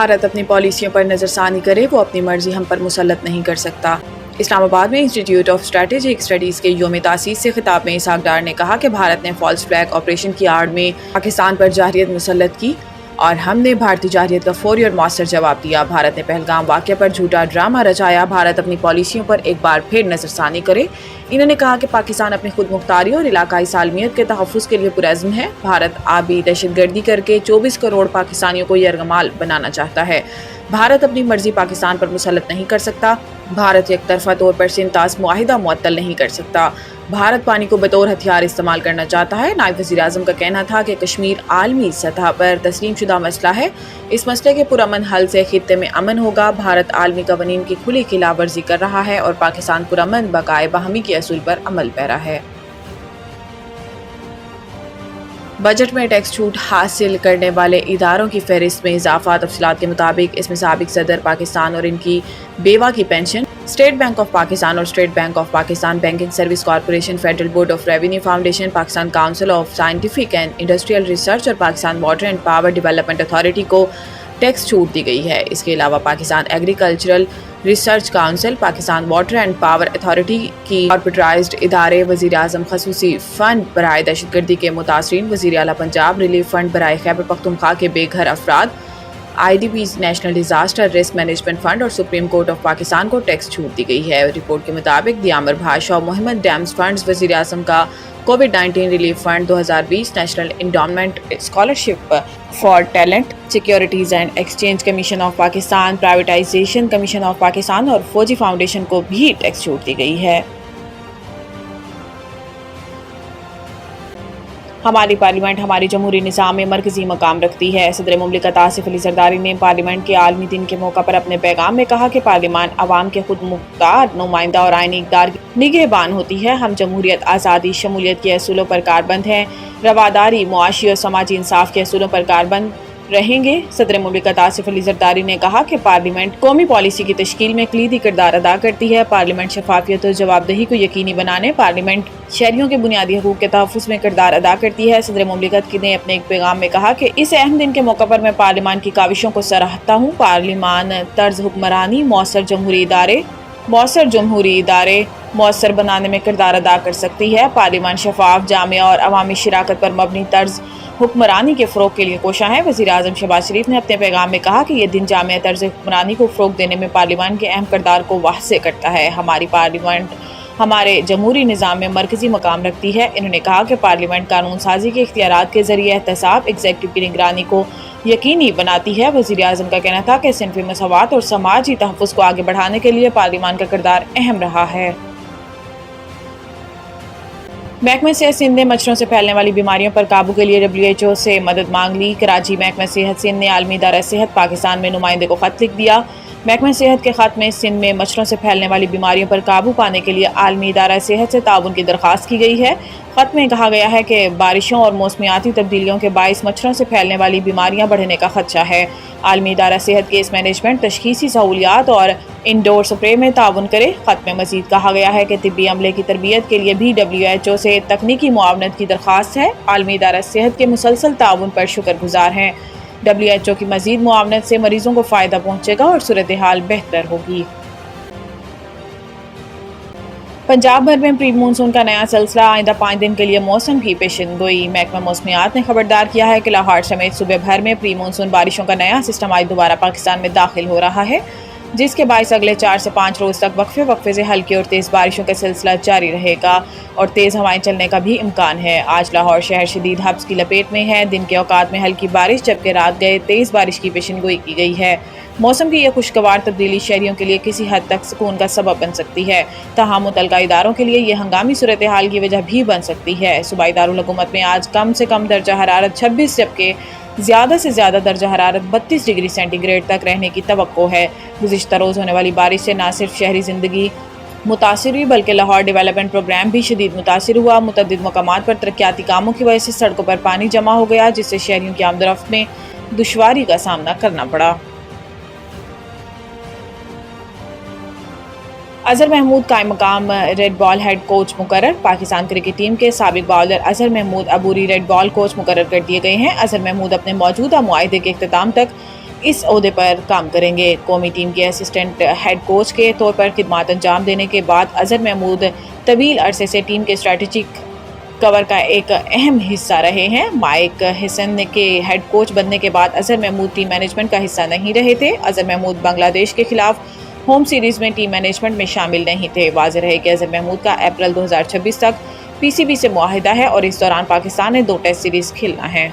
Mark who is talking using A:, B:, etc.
A: بھارت اپنی پالیسیوں پر نظر ثانی کرے، وہ اپنی مرضی ہم پر مسلط نہیں کر سکتا۔ اسلام آباد میں انسٹی ٹیوٹ آف اسٹریٹجک اسٹڈیز کے یوم تاسیس سے خطاب میں اسحاق ڈار نے کہا کہ بھارت نے فالس فلیگ آپریشن کی آڑ میں پاکستان پر جارحیت مسلط کی اور ہم نے بھارتی جارحیت کا فوری اور مؤثر جواب دیا۔ بھارت نے پہلگام واقعہ پر جھوٹا ڈرامہ رچایا، بھارت اپنی پالیسیوں پر ایک بار پھر نظر ثانی کرے۔ انہوں نے کہا کہ پاکستان اپنی خود مختاری اور علاقائی سالمیت کے تحفظ کے لیے پرعزم ہے۔ بھارت آبی دہشت گردی کر کے 24 کروڑ پاکستانیوں کو یرغمال بنانا چاہتا ہے۔ بھارت اپنی مرضی پاکستان پر مسلط نہیں کر سکتا۔ بھارت یک طرفہ طور پر سنتاس معاہدہ معطل نہیں کر سکتا۔ بھارت پانی کو بطور ہتھیار استعمال کرنا چاہتا ہے۔ نائب وزیر اعظم کا کہنا تھا کہ کشمیر عالمی سطح پر تسلیم شدہ مسئلہ ہے، اس مسئلے کے پرامن حل سے خطے میں امن ہوگا۔ بھارت عالمی قوانین کی کھلی خلاف ورزی کر رہا ہے اور پاکستان پرامن بقائے باہمی کے اصول پر عمل پیرا ہے۔ بجٹ میں ٹیکس چھوٹ حاصل کرنے والے اداروں کی فہرست میں اضافہ۔ تفصیلات کے مطابق اس میں سابق صدر پاکستان اور ان کی بیوہ کی pension, State Bank of Pakistan اور State Bank of Pakistan Banking Service Corporation, Federal Board of Revenue Foundation, Pakistan Council of Scientific and Industrial Research اور Pakistan Water and Power Development Authority کو ٹیکس چھوٹ دی گئی ہے۔ اس کے علاوہ Pakistan Agricultural Research Council, Pakistan Water and Power Authority کی کارپوریٹائزڈ ادارے، وزیر اعظم خصوصی فنڈ برائے دہشت گردی کے متاثرین، وزیر اعلیٰ پنجاب ریلیف فنڈ برائے خیبر پختونخوا کے بے گھر افراد، I D Ps, national disaster risk management fund اور سپریم کورٹ آف پاکستان کو ٹیکس چھوٹ دی گئی ہے۔ رپورٹ کے مطابق دیامر بھاشا اور محمد ڈیمز فنڈز، وزیر اعظم کا COVID relief fund 2020، national endowment scholarship for talent, securities and exchange commission of Pakistan, privatisation commission of Pakistan اور فوجی فاؤنڈیشن کو بھی ٹیکس چھوٹ دی گئی ہے۔ ہماری پارلیمنٹ ہماری جمہوری نظام میں مرکزی مقام رکھتی ہے۔ صدر مملکت آصف علی زرداری نے پارلیمنٹ کے عالمی دن کے موقع پر اپنے پیغام میں کہا کہ پارلیمان عوام کے خود مختار نمائندہ اور آئینی اقدار کی نگہبان ہوتی ہے۔ ہم جمہوریت، آزادی، شمولیت کے اصولوں پر کاربند ہیں، رواداری، معاشی اور سماجی انصاف کے اصولوں پر کاربند رہیں گے۔ صدر مملکت آصف علی زرداری نے کہا کہ پارلیمنٹ قومی پالیسی کی تشکیل میں کلیدی کردار ادا کرتی ہے۔ پارلیمنٹ شفافیت اور جواب دہی کو یقینی بنانے، پارلیمنٹ شہریوں کے بنیادی حقوق کے تحفظ میں کردار ادا کرتی ہے۔ صدر مملکت نے اپنے ایک پیغام میں کہا کہ اس اہم دن کے موقع پر میں پارلیمان کی کاوشوں کو سراہتا ہوں۔ پارلیمان طرز حکمرانی مؤثر جمہوری ادارے مؤثر بنانے میں کردار ادا کر سکتی ہے۔ پارلیمان شفاف، جامع اور عوامی شراکت پر مبنی طرز حکمرانی کے فروغ کے لیے کوشاں ہے۔ وزیر اعظم شہباز شریف نے اپنے پیغام میں کہا کہ یہ دن جامع طرز حکمرانی کو فروغ دینے میں پارلیمان کے اہم کردار کو واضح کرتا ہے۔ ہماری پارلیمنٹ ہمارے جمہوری نظام میں مرکزی مقام رکھتی ہے۔ انہوں نے کہا کہ پارلیمنٹ قانون سازی کے اختیارات کے ذریعے احتساب، ایگزیکٹو کی نگرانی کو یقینی بناتی ہے۔ وزیر اعظم کا کہنا تھا کہ صنفی مساوات اور سماجی تحفظ کو آگے بڑھانے کے لیے پارلیمان کا کردار اہم رہا ہے۔ محکمہ صحت سندھ نے مچھروں سے پھیلنے والی بیماریوں پر قابو کے لیے WHO سے مدد مانگ لی۔ کراچی محکمہ صحت سندھ نے عالمی ادارہ صحت پاکستان میں نمائندے کو خط لکھ دیا۔ محکمہ صحت کے خط میں سندھ میں مچھروں سے پھیلنے والی بیماریوں پر قابو پانے کے لیے عالمی ادارہ صحت سے تعاون کی درخواست کی گئی ہے۔ خط میں کہا گیا ہے کہ بارشوں اور موسمیاتی تبدیلیوں کے باعث مچھروں سے پھیلنے والی بیماریاں بڑھنے کا خدشہ ہے۔ عالمی ادارہ صحت کیس مینجمنٹ، تشخیصی سہولیات اور انڈور سپرے میں تعاون کرے۔ خط میں مزید کہا گیا ہے کہ طبی عملے کی تربیت کے لیے بھی WHO سے تکنیکی معاونت کی درخواست ہے۔ عالمی ادارہ صحت کے مسلسل تعاون پر شکر گزار ہیں۔ WHO کی مزید معاونت سے مریضوں کو فائدہ پہنچے گا اور صورتحال بہتر ہوگی۔ پنجاب بھر میں پری مونسون کا نیا سلسلہ، آئندہ 5 دن کے لیے موسم کی پیشن گوئی۔ محکمہ موسمیات نے خبردار کیا ہے کہ لاہور سمیت صوبے بھر میں پری مونسون بارشوں کا نیا سسٹم آج دوبارہ پاکستان میں داخل ہو رہا ہے، جس کے باعث اگلے 4 سے 5 روز تک وقفے سے ہلکی اور تیز بارشوں کا سلسلہ جاری رہے گا اور تیز ہوائیں چلنے کا بھی امکان ہے۔ آج لاہور شہر شدید حبس کی لپیٹ میں ہے۔ دن کے اوقات میں ہلکی بارش جبکہ رات گئے تیز بارش کی پیشن گوئی کی گئی ہے۔ موسم کی یہ خوشگوار تبدیلی شہریوں کے لیے کسی حد تک سکون کا سبب بن سکتی ہے، تاہم متعلقہ اداروں کے لیے یہ ہنگامی صورتحال کی وجہ بھی بن سکتی ہے۔ صوبائی دارالحکومت میں آج کم سے کم درجہ حرارت 26 جبکہ زیادہ سے زیادہ درجہ حرارت 32 ڈگری سینٹی گریڈ تک رہنے کی توقع ہے۔ گزشتہ روز ہونے والی بارش سے نہ صرف شہری زندگی متاثر ہوئی بلکہ لاہور ڈیولپمنٹ پروگرام بھی شدید متاثر ہوا۔ متعدد مقامات پر ترقیاتی کاموں کی وجہ سے سڑکوں پر پانی جمع ہو گیا، جس سے شہریوں کی آمد و رفت میں دشواری کا سامنا کرنا پڑا۔ اظہر محمود قائم مقام ریڈ بال ہیڈ کوچ مقرر۔ پاکستان کرکٹ ٹیم کے سابق باؤلر اظہر محمود عبوری ریڈ بال کوچ مقرر کر دیے گئے ہیں۔ اظہر محمود اپنے موجودہ معاہدے کے اختتام تک اس عہدے پر کام کریں گے۔ قومی ٹیم کے اسسٹنٹ ہیڈ کوچ کے طور پر خدمات انجام دینے کے بعد اظہر محمود طویل عرصے سے ٹیم کے اسٹریٹجک کور کا ایک اہم حصہ رہے ہیں۔ مائک ہیسن کے ہیڈ کوچ بننے کے بعد اظہر محمود ٹیم مینجمنٹ کا حصہ نہیں رہے تھے۔ اظہر محمود بنگلہ دیش کے خلاف ہوم سیریز میں ٹیم مینجمنٹ میں شامل نہیں تھے۔ واضح رہے کہ اظہر محمود کا اپریل 2026 تک پی سی بی سے معاہدہ ہے اور اس دوران پاکستان نے 2 ٹیسٹ سیریز کھیلنا ہے۔